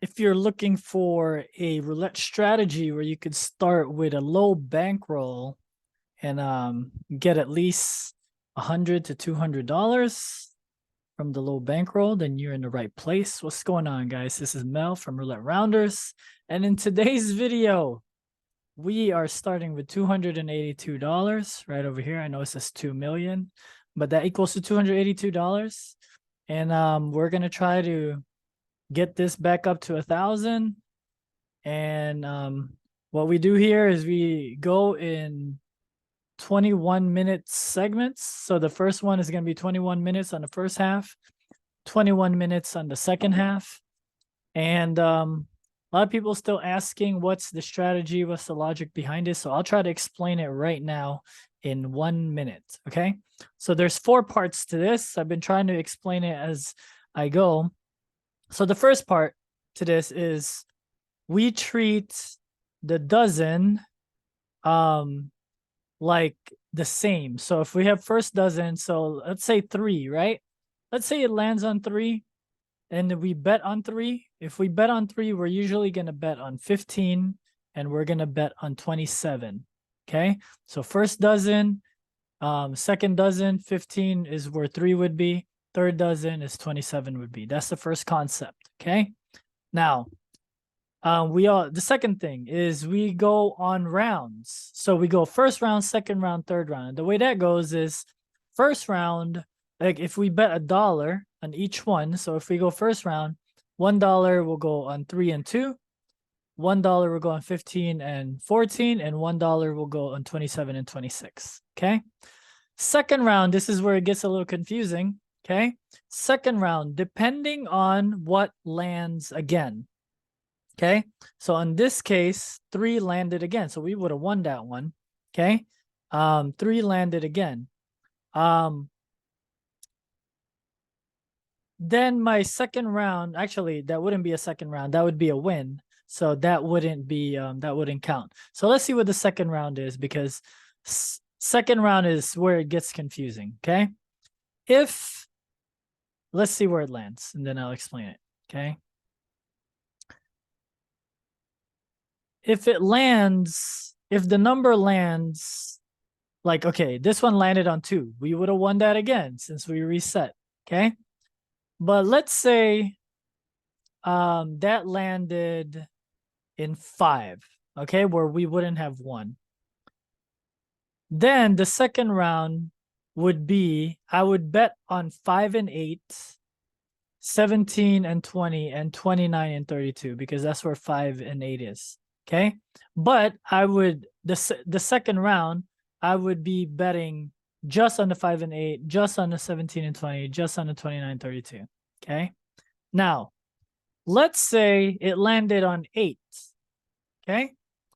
if you're looking for a roulette strategy where you could start with a low bankroll and get at least $100 to $200 from the low bankroll, then you're in the right place. What's going on, guys? This is Mel from Roulette Rounders, and in today's video, we are starting with $282 right over here. I know it says 2 million, but that equals to $282, and we're gonna try to get this back up to 1,000. And what we do here is we go in 21-minute segments. So the first one is going to be 21 minutes on the first half, 21 minutes on the second half. And a lot of people still asking what's the strategy, what's the logic behind it. So I'll try to explain it right now in 1 minute. Okay, so there's 4 parts to this. I've been trying to explain it as I go. So the first part to this is we treat the dozen like the same. So if we have first dozen, so let's say 3, right? Let's say it lands on 3 and we bet on 3. If we bet on 3, we're usually going to bet on 15 and we're going to bet on 27. Okay, so first dozen, second dozen, 15 is where 3 would be. Third dozen is 27 would be. That's the first concept. Okay, now the second thing is we go on rounds. So we go first round, second round, third round. The way that goes is first round, like if we bet $1 on each one. So if we go first round, $1 will go on 3 and 2, $1 will go on 15 and 14, and $1 will go on 27 and 26. Okay, second round, this is where it gets a little confusing. Okay, second round, depending on what lands again. Okay, so in this case, 3 landed again, so we would have won that one. Okay, 3 landed again. Then my second round, actually, that wouldn't be a second round, that would be a win. So that wouldn't be that wouldn't count. So let's see what the second round is, because second round is where it gets confusing. Okay, let's see where it lands and then I'll explain it. Okay, if the number lands, like, okay, this one landed on 2, we would have won that again since we reset. Okay, but let's say that landed in 5, okay, where we wouldn't have won. Then the second round would be, I would bet on 5 and 8, 17 and 20, and 29 and 32, because that's where 5 and 8 is. Okay, but I would, the second round, I would be betting just on the 5 and 8, just on the 17 and 20, just on the 29 and 32. Okay, now let's say it landed on 8. Okay,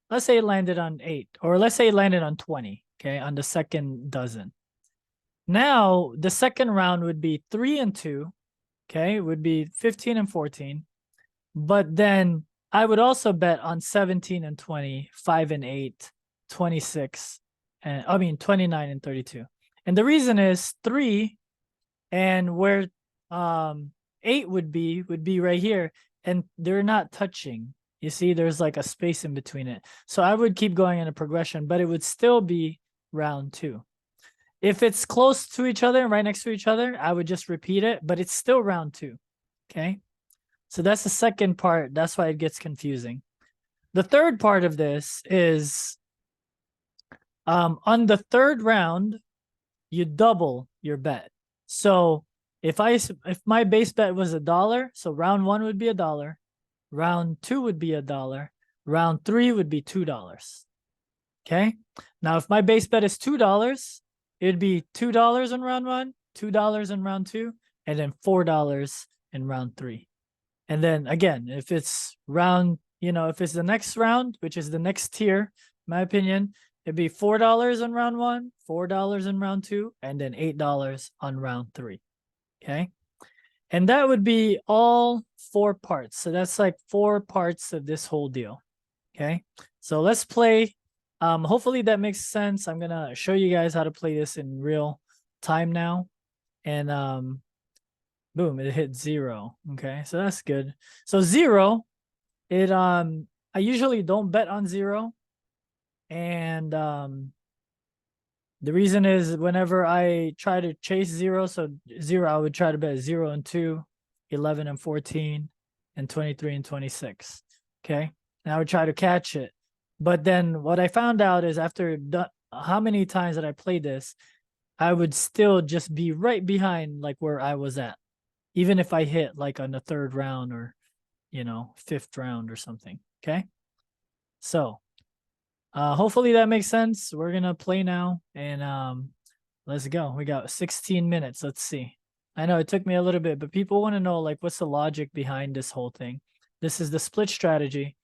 let's say it landed on 8, or let's say it landed on 20. Okay, on the second dozen. Now the second round would be 3 and 2. Okay, it would be 15 and 14, but then I would also bet on 17 and 20, 5 and 8, 26, and 29 and 32. And the reason is 3 and where 8 would be right here, and they're not touching. You see, there's like a space in between it. So I would keep going in a progression, but it would still be round 2. If it's close to each other, right next to each other, I would just repeat it, but it's still round 2. Okay, so that's the second part. That's why it gets confusing. The third part of this is on the third round, you double your bet. So if my base bet was $1, so round 1 would be $1, round 2 would be $1, round 3 would be $2. Okay, now if my base bet is $2, it'd be $2 in round 1, $2 in round 2, and then $4 in round 3. And then again, if it's round, if it's the next round, which is the next tier, in my opinion, it'd be $4 in round 1, $4 in round 2, and then $8 on round 3. Okay, and that would be all 4 parts. So that's like 4 parts of this whole deal. Okay, so let's play. Hopefully that makes sense. I'm gonna show you guys how to play this in real time now. And boom, it hit 0. Okay, so that's good. So 0 I usually don't bet on 0. And the reason is whenever I try to chase 0, so 0, I would try to bet 0 and 2, 11 and 14, and 23 and 26. Okay. And I would try to catch it. But then what I found out is after how many times that I played this, I would still just be right behind like where I was at, even if I hit like on the 3rd round or, 5th round or something. Okay. So hopefully that makes sense. We're gonna play now, and let's go. We got 16 minutes. Let's see. I know it took me a little bit, but people want to know like what's the logic behind this whole thing. This is the split strategy.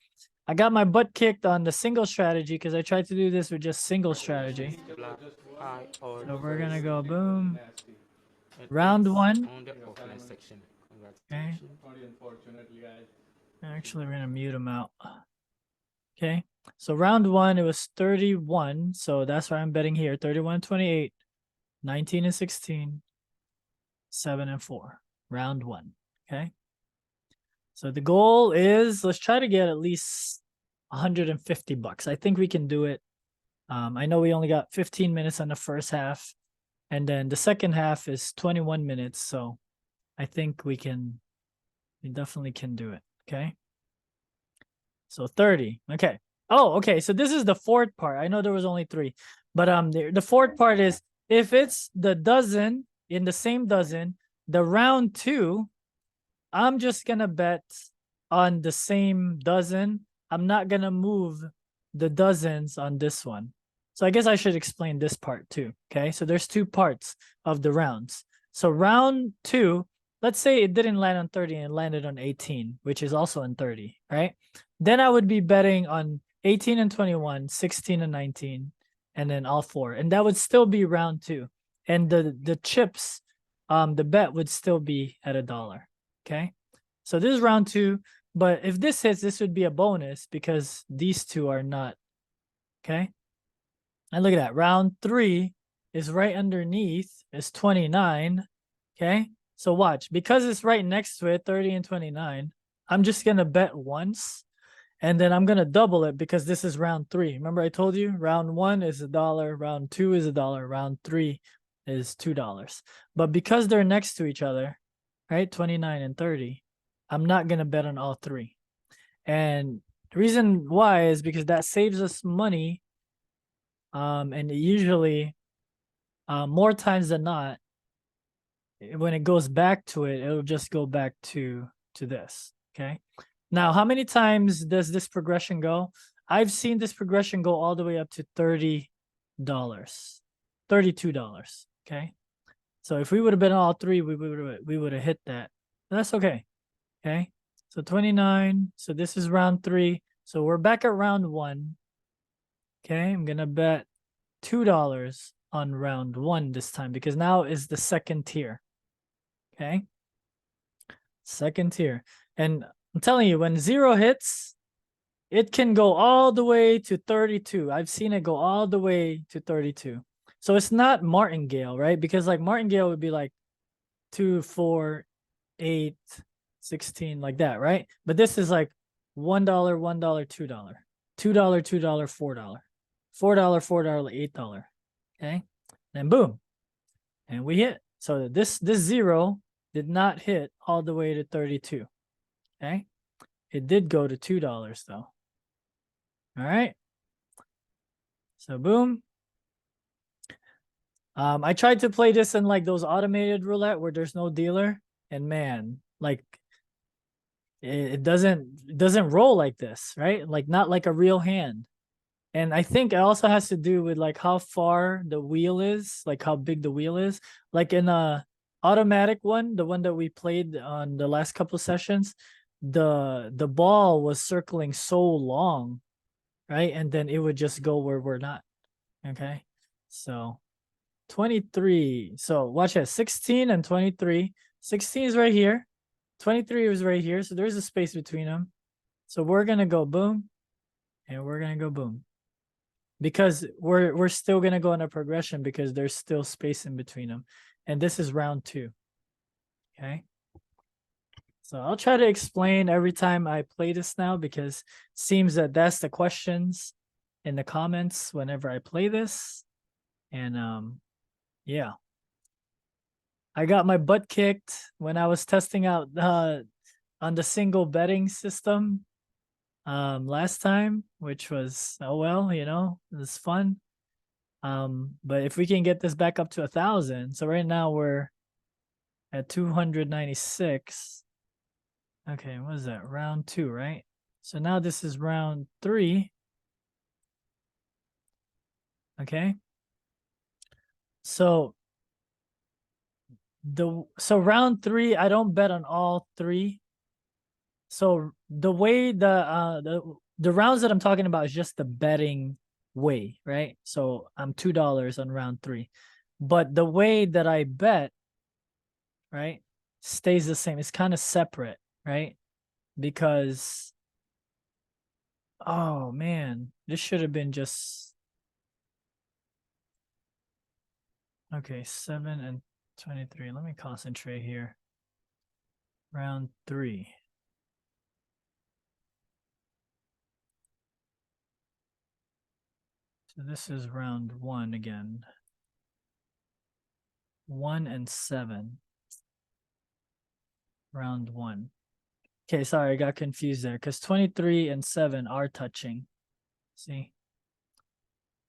I got my butt kicked on the single strategy because I tried to do this with just single strategy. So we're gonna go boom. Round 1. Okay. Actually, we're gonna mute him out. Okay. So round 1, it was 31. So that's why I'm betting here. 31, 28, 19 and 16, 7 and 4. Round 1. Okay. So the goal is let's try to get at least $150. I think we can do it. I know we only got 15 minutes on the first half, and then the second half is 21 minutes. So I think we definitely can do it. Okay. So 30. Okay. Oh, okay. So this is the 4th part. I know there was only 3, but the 4th part is if it's the dozen in the same dozen, the round 2, I'm just gonna bet on the same dozen. I'm not gonna move the dozens on this one. So I guess I should explain this part too. Okay. So there's 2 parts of the rounds. So round 2, let's say it didn't land on 30 and it landed on 18, which is also on 30, right? Then I would be betting on 18 and 21, 16 and 19, and then all 4. And that would still be round 2. And the chips, the bet would still be at $1. Okay. So this is round 2. But if this hits, this would be a bonus because these 2 are not. Okay. And look at that. Round 3 is right underneath is 29. Okay. So watch, because it's right next to it, 30 and 29, I'm just going to bet once. And then I'm going to double it because this is round 3. Remember I told you round 1 is $1, round 2 is $1, round 3 is $2. But because they're next to each other, right, 29 and 30, I'm not going to bet on all 3. And the reason why is because that saves us money. And usually, more times than not, when it goes back to it, it'll just go back to this. Okay. Now, how many times does this progression go? I've seen this progression go all the way up to $30, $32. Okay. So if we would have been all 3, we would have hit that. That's okay. Okay. So 29. So this is round 3. So we're back at round 1. Okay. I'm going to bet $2 on round 1 this time because now is the 2nd tier. Okay. 2nd tier. And I'm telling you, when 0 hits, it can go all the way to 32. I've seen it go all the way to 32. So it's not martingale, right? Because like martingale would be like 2, 4, 8, 16, like that, right? But this is like $1, $1, $2, $2, $2, $4, $4, $4, $8. Okay. Then boom. And we hit. So this 0 did not hit all the way to 32. Okay. It did go to $2 though. All right. So boom. I tried to play this in like those automated roulette where there's no dealer, and man, like it doesn't roll like this, right? Like not like a real hand. And I think it also has to do with like how far the wheel is, like how big the wheel is. Like in a automatic one, the one that we played on the last couple of sessions, the ball was circling so long, right? And then it would just go where we're not. Okay. So 23. So watch that. 16 and 23. 16 is right here. 23 is right here. So there's a space between them. So we're gonna go boom, and we're gonna go boom. Because we're still gonna go in a progression because there's still space in between them. And this is round 2. Okay. So I'll try to explain every time I play this now, because it seems that that's the questions in the comments whenever I play this. And yeah. I got my butt kicked when I was testing out on the single betting system last time, which was, oh well, you know, it was fun. But if we can get this back up to 1,000, so right now we're at 296. Okay, what is that? Round 2, right? So now this is round 3. Okay. So round 3, I don't bet on all 3. So the way the rounds that I'm talking about is just the betting way, right? So I'm $2 on round 3. But the way that I bet, right, stays the same. It's kind of separate, right? Because oh man, this should have been just okay, 7 and 23. Let me concentrate here. Round 3. So this is round 1 again. 1 and 7. Round 1. Okay, sorry, I got confused there because 23 and 7 are touching. See?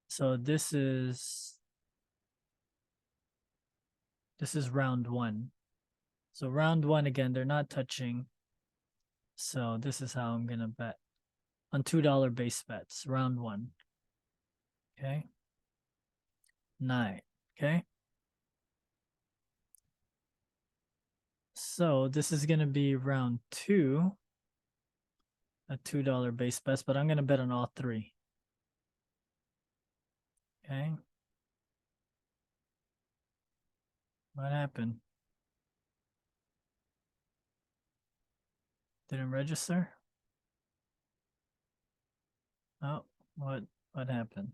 So this is round 1. So round 1 again, they're not touching. So this is how I'm gonna bet on $2 base bets, round 1. Okay. 9. Okay. So this is gonna be round 2. A $2 base bets, but I'm gonna bet on all 3. Okay. What happened? Didn't register? Oh, what happened?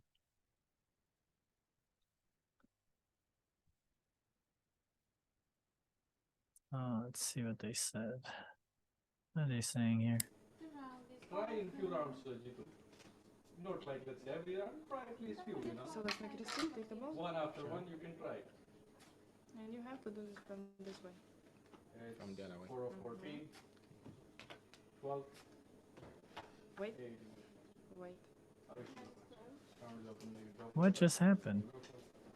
Oh, let's see what they said. What are they saying here? Try in few rounds, Jitu. Not like let's say every round, try at least few, you know. So let's make it a spin, take the ball. One after one, you can try. And you have to do this from this way. It's from the other way. 4 of 14, 12. Wait. 8. Wait. What just happened?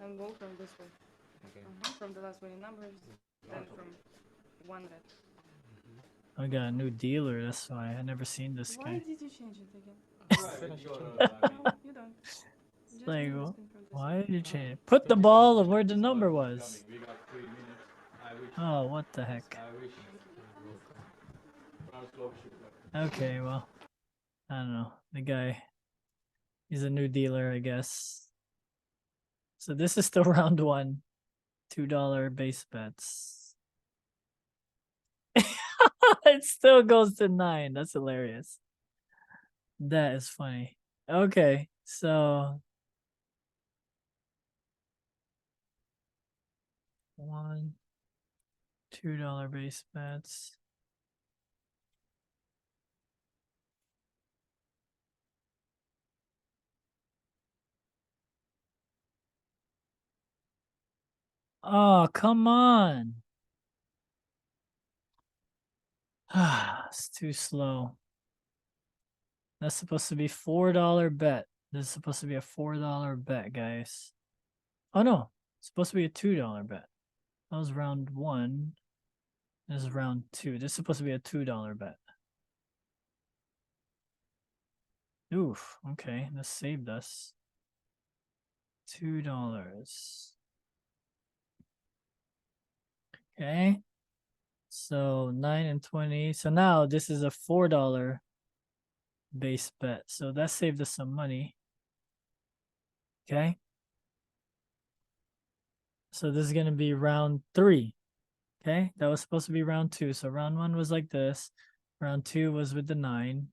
And go from this way. Okay. From the last winning numbers, then from 1 red. I got a new dealer, that's why I never seen this Why guy. did you change it again? No, You don't. Just Like, do the spin from this why way. did you change it? Put the ball of where the number was. We got 3 minutes. I wish. Oh, what the heck? I wish. Slow shoot. Okay, well, I don't know. The guy, he's a new dealer, I guess. So this is still round 1. $2 base bets. It still goes to 9. That's hilarious. That is funny. Okay, so 1, $2 base bets. Oh, come on. It's too slow. That's supposed to be $4 bet. This is supposed to be a $4 bet, guys. Oh no, it's supposed to be a $2 bet. That was round 1. This is round 2. This is supposed to be a $2 bet. Oof, okay, this saved us. $2. Okay. So 9 and 20. So now this is a $4 base bet. So that saved us some money. Okay. So this is going to be round 3. Okay. That was supposed to be round 2. So round 1 was like this. Round 2 was with the 9.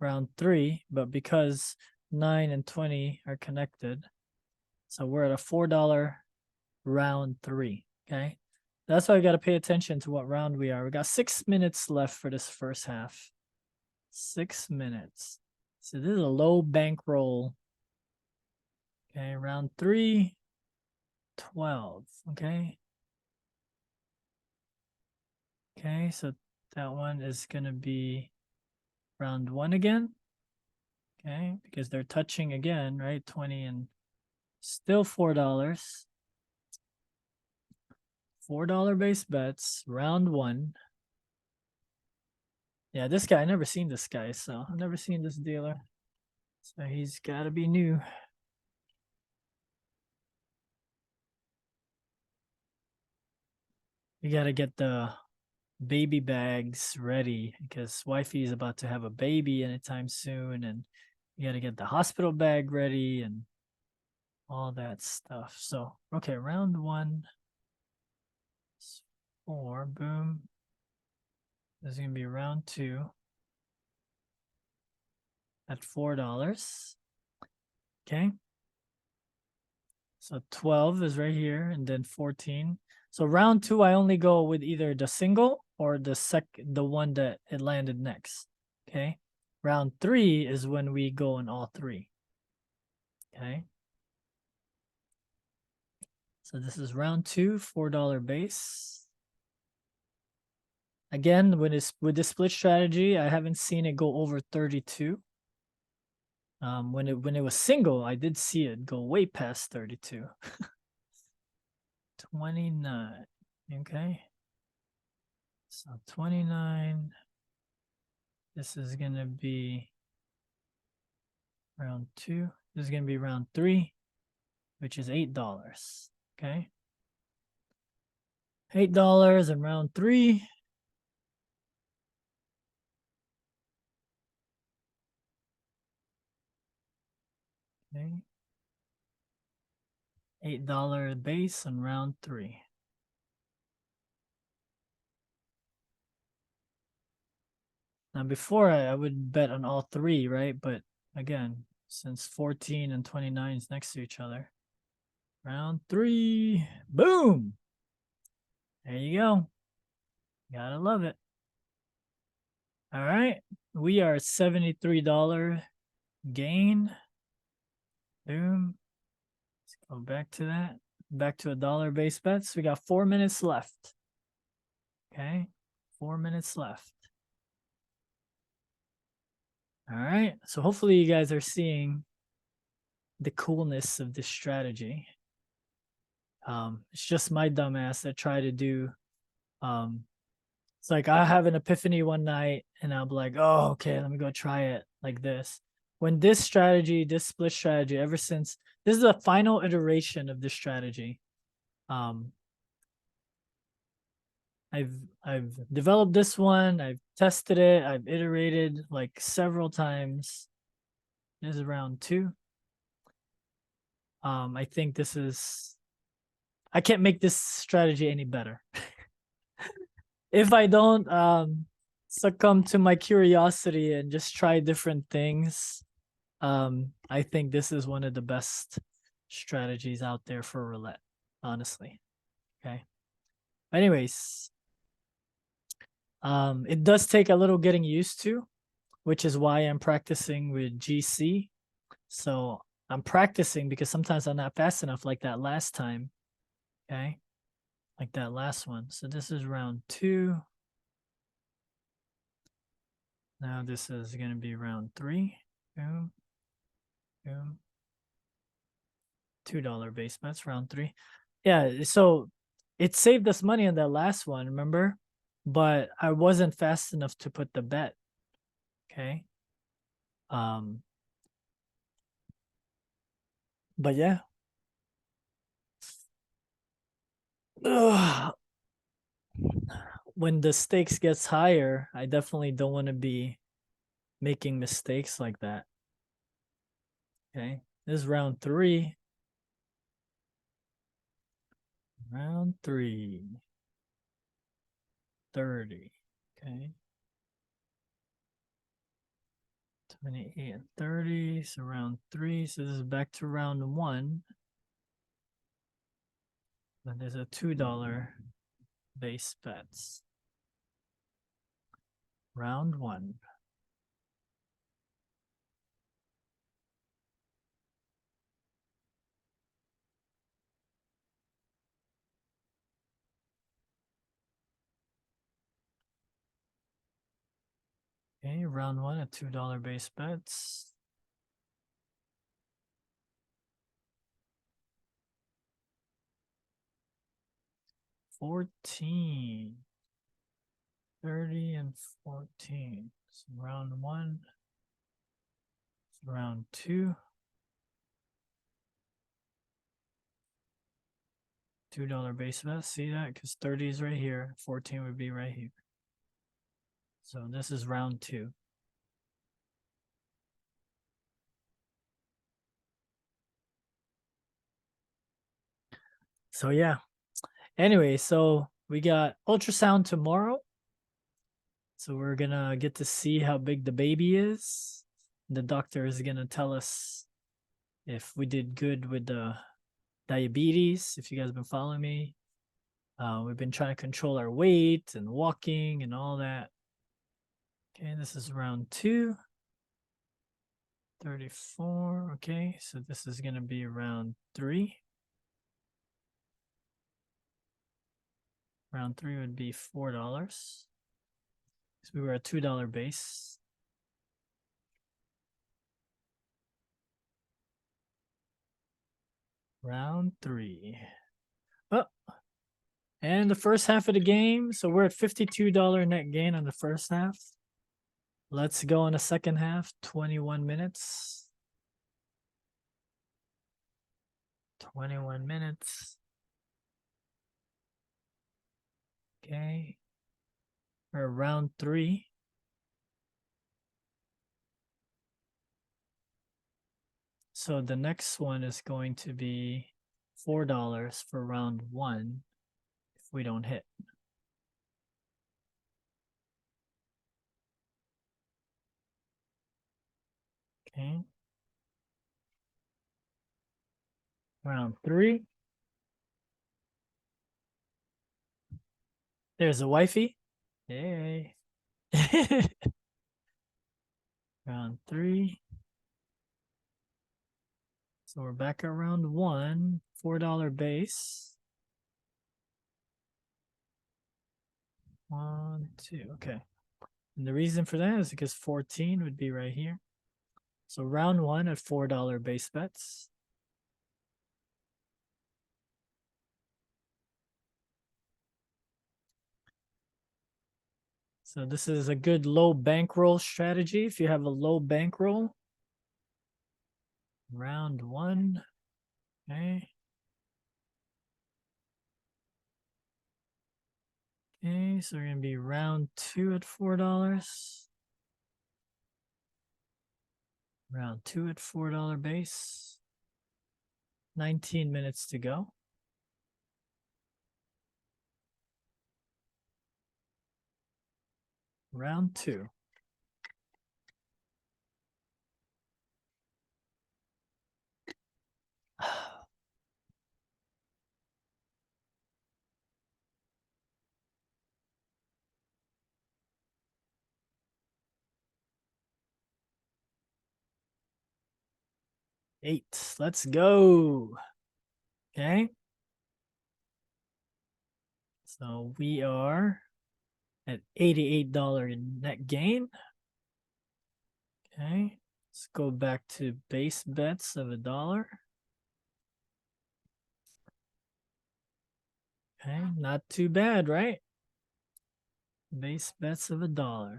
Round 3, but because 9 and 20 are connected. So we're at a $4 round 3. Okay. That's why I got to pay attention to what round we are. We got 6 minutes left for this first half. 6 minutes. So this is a low bankroll. Okay, round 3, 12. Okay. Okay, so that one is going to be round 1 again. Okay, because they're touching again, right? 20 and still $4. $4 base bets, round 1. Yeah, this guy, I never seen this guy, so I've never seen this dealer. So he's got to be new. You got to get the baby bags ready because wifey is about to have a baby anytime soon, and you got to get the hospital bag ready and all that stuff. So, okay, round 1. 4, boom. This is going to be round 2 at $4. Okay. So 12 is right here and then 14. So round 2, I only go with either the single or the one that it landed next. Okay. Round 3 is when we go in all 3. Okay. So this is round 2, $4 base. Again, with the split strategy, I haven't seen it go over 32. When it was single, I did see it go way past 32. 29. Okay. So 29. This is gonna be round 2. This is gonna be round 3, which is $8. Okay. $8 in round 3. Okay. $8 base on round 3. Now before I would bet on all 3, right? But again, since 14 and 29 is next to each other. Round 3. Boom. There you go. Gotta love it. All right. We are $73 gain. Boom. Let's go back to that. Back to $1 base bets. We got 4 minutes left. Okay. 4 minutes left. All right. So hopefully you guys are seeing the coolness of this strategy. It's just my dumbass that try to do. It's like I have an epiphany one night and I'm like, oh, okay, let me go try it like this. When this strategy, this split strategy, ever since this is the final iteration of this strategy. I've developed this one, I've tested it, I've iterated like several times. This is round 2. I think this is I can't make this strategy any better. If I don't succumb to my curiosity and just try different things, I think this is one of the best strategies out there for roulette, honestly. Okay. Anyways, it does take a little getting used to, which is why I'm practicing with GC. So I'm practicing because sometimes I'm not fast enough like that last time. Okay. Like that last one. So this is round 2. Now this is going to be round 3. Boom. Boom. $2 base bets, round 3. Yeah, so it saved us money on that last one, remember? But I wasn't fast enough to put the bet. Okay. But yeah. Ugh. When the stakes gets higher, I definitely don't want to be making mistakes like that. Okay. This is round 3. Round 3. 30. Okay. 28 and 30. So round 3. So this is back to round 1. Then there's a $2 base bets. Round 1. Okay, round 1 at $2 base bets. $14, $30, and $14. So round 1. Round 2. $2 base bet. See that? Because 30 is right here. 14 would be right here. So this is round 2. So yeah. Anyway, so we got ultrasound tomorrow. So we're gonna get to see how big the baby is. The doctor is gonna tell us if we did good with the diabetes. If you guys have been following me, we've been trying to control our weight and walking and all that. Okay, this is round 2. 34. Okay, so this is gonna be round 3. Round 3 would be $4. So we were at $2 base. Round 3. Oh, and the first half of the game. So we're at $52 net gain on the first half. Let's go on the second half. 21 minutes. 21 minutes. Okay. We're at round 3. So the next one is going to be $4 for round 1 if we don't hit. Okay. Round 3. There's a wifey. Hey. Round 3. So we're back at round 1. $4 base. 1, 2. Okay. And the reason for that is because 14 would be right here. So round 1 at $4 base bets. So this is a good low bankroll strategy. If you have a low bankroll, round 1. Okay. Okay, so we're gonna be round 2 at $4. Round 2 at $4 base. 19 minutes to go. Round 2. Eight. Let's go. Okay. So we are at $88 net gain. Okay. Let's go back to base bets of $1. Okay, not too bad, right? Base bets of $1.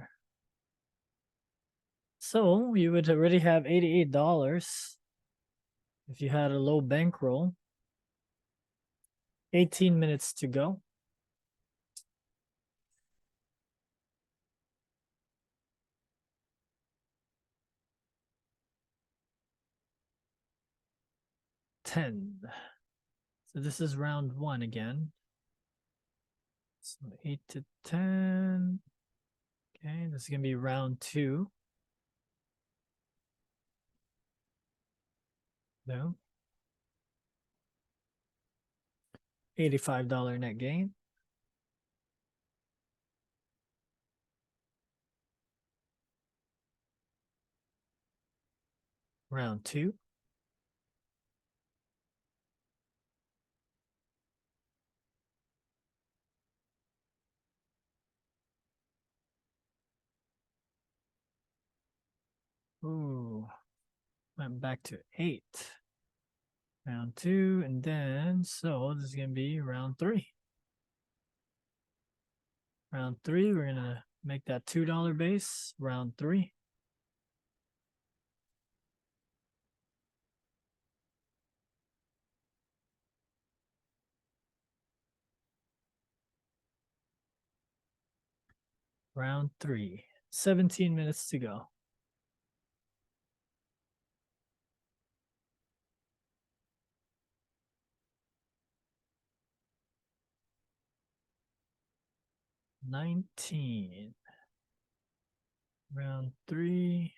So you would already have $88 if you had a low bankroll. 18 minutes to go. $10. So this is round 1 again. So 8 to 10. Okay, this is gonna be round 2. No. $85 net gain. Round 2. Ooh, went back to 8. Round 2, and then, so this is going to be round 3. Round 3, we're going to make that $2 base. Round 3. Round 3. 17 minutes to go. $19. Round 3.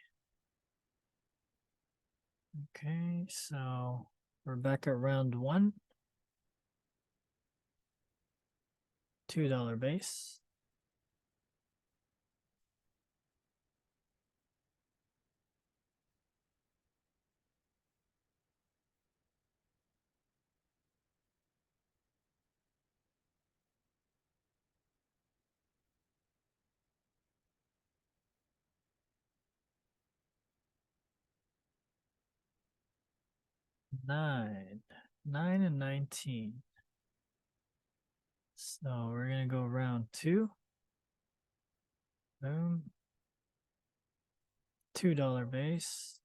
Okay, so we're back at round 1. $2 base. $9 and 19. So we're gonna go round 2. Boom. $2 base.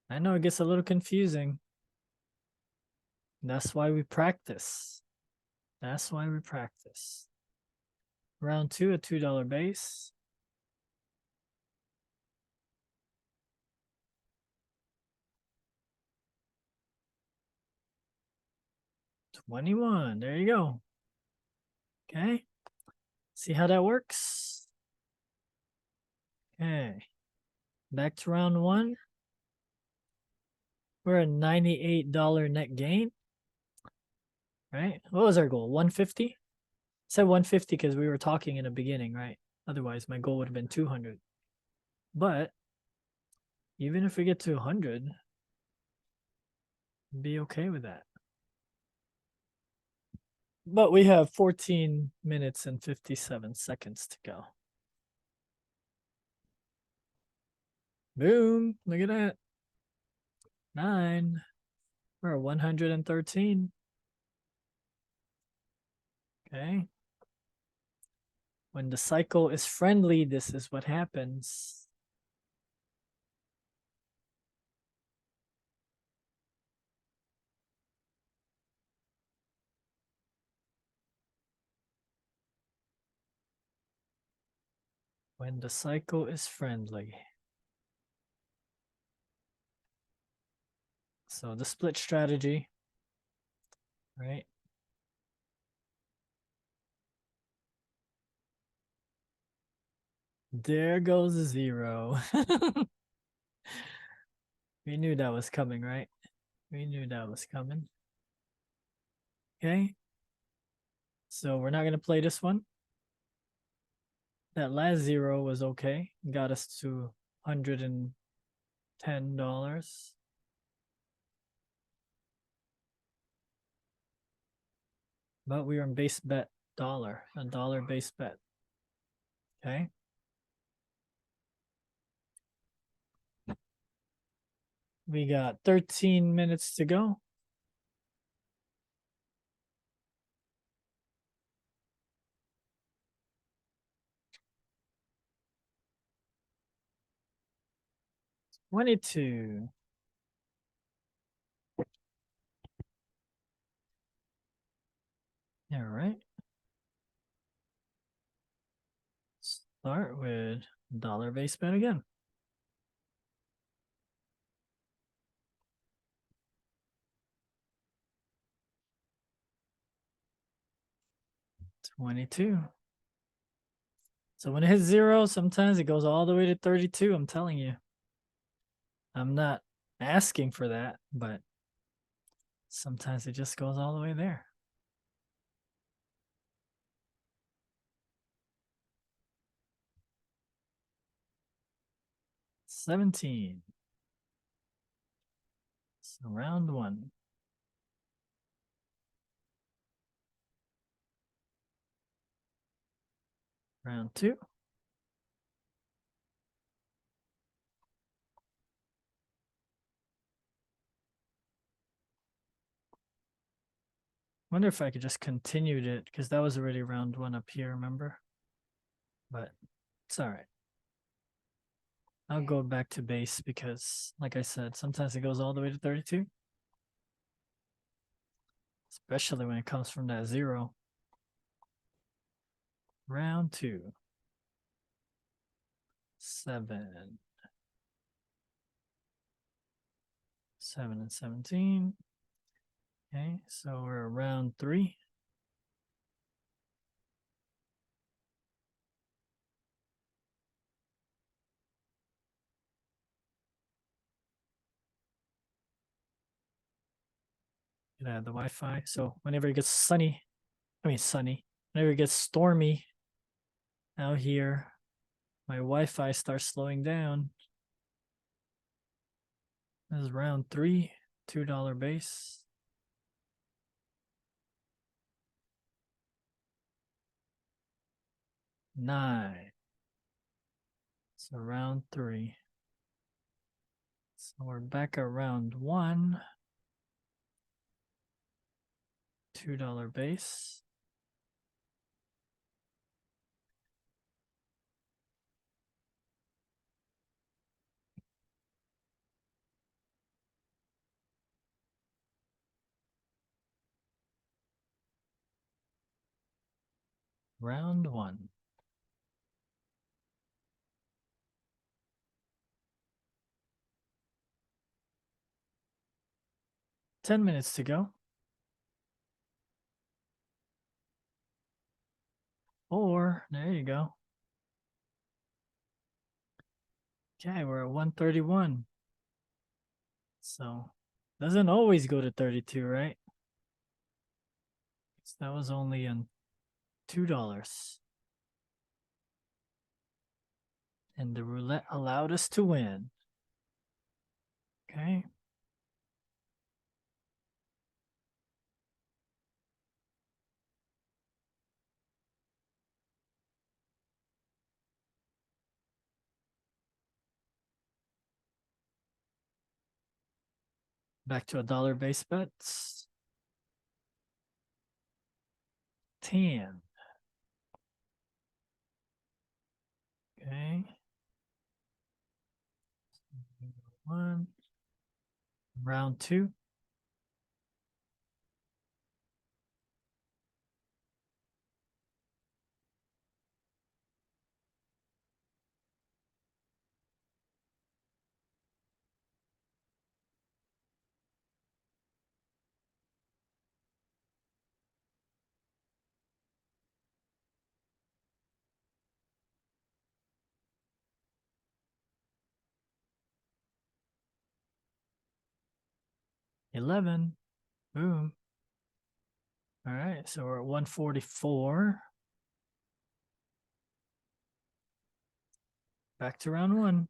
I know it gets a little confusing. That's why we practice. That's why we practice. Round 2, a $2 base. $21. There you go. Okay. See how that works? Okay. Back to round 1. We're a $98 net gain. Right? What was our goal? 150? Said 150 because we were talking in the beginning, right? Otherwise, my goal would have been 200. But even if we get to 100, be okay with that. But we have 14 minutes and 57 seconds to go. Boom. Look at that. 9. We're at 113. Okay. When the cycle is friendly, this is what happens. When the cycle is friendly. So the split strategy, right? There goes a 0. We knew that was coming, right? We knew that was coming. Okay. So we're not going to play this one. That last 0 was okay. Got us to $110. But we are in base bet dollar, a dollar base bet. Okay. We got 13 minutes to go. $22. All right. Start with dollar base bet again. $22. So when it hits 0, sometimes it goes all the way to 32. I'm telling you. I'm not asking for that, but sometimes it just goes all the way there. 17. So round 1. Round 2. Wonder if I could just continued it because that was already round 1 up here, remember? But it's all right. I'll go back to base because, like I said, sometimes it goes all the way to 32. Especially when it comes from that 0. Round 2. 7. 7 and 17. Okay, so we're around 3. Get out of the Wi-Fi. So whenever it gets sunny, whenever it gets stormy out here, my Wi-Fi starts slowing down. This is round 3, $2 base. Nine. So round 3. So we're back around 1. $2 base. Round 1. $10 minutes to go. Or there you go. Okay, we're at 131. So doesn't always go to 32, right? So that was only on $2. And the roulette allowed us to win. Okay. Back to $1 base bets. 10. Okay. 1. Round 2. $11. Boom. All right, so we're at 144. Back to round 1.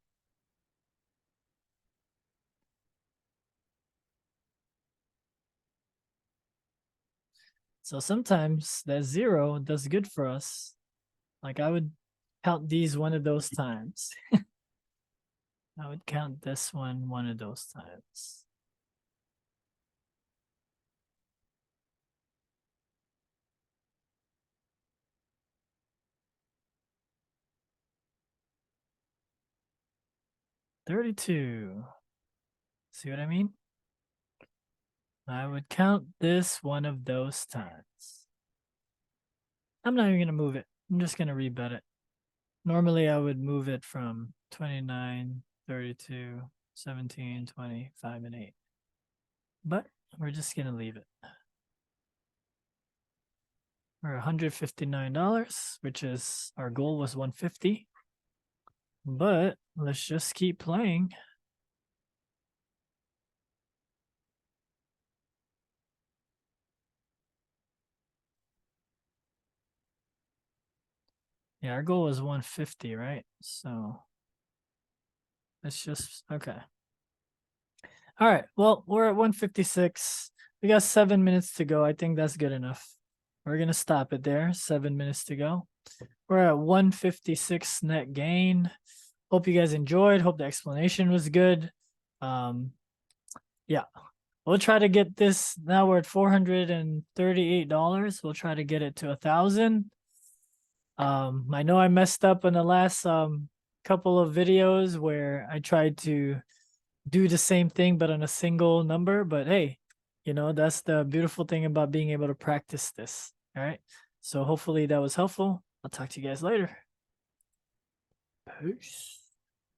So sometimes that 0 does good for us. Like I would count these one of those times. I would count this one of those times. $32. See what I mean? I would count this one of those times. I'm not even going to move it. I'm just going to rebet it. Normally, I would move it from 29, 32, 17, 20, 5, and 8. But we're just going to leave it. We're $159, which is our goal was 150. But let's just keep playing. Yeah, our goal was 150, right? So It's just okay. All right. Well, we're at 156. We got 7 minutes to go. I think that's good enough. We're gonna stop it there. 7 minutes to go. We're at 156 net gain. Hope you guys enjoyed. Hope the explanation was good. Yeah. We'll try to get this. Now we're at $438. We'll try to get it to 1,000. I know I messed up in the last couple of videos where I tried to do the same thing but on a single number, but hey, you know, that's the beautiful thing about being able to practice this. All right. So hopefully that was helpful. I'll talk to you guys later. Peace.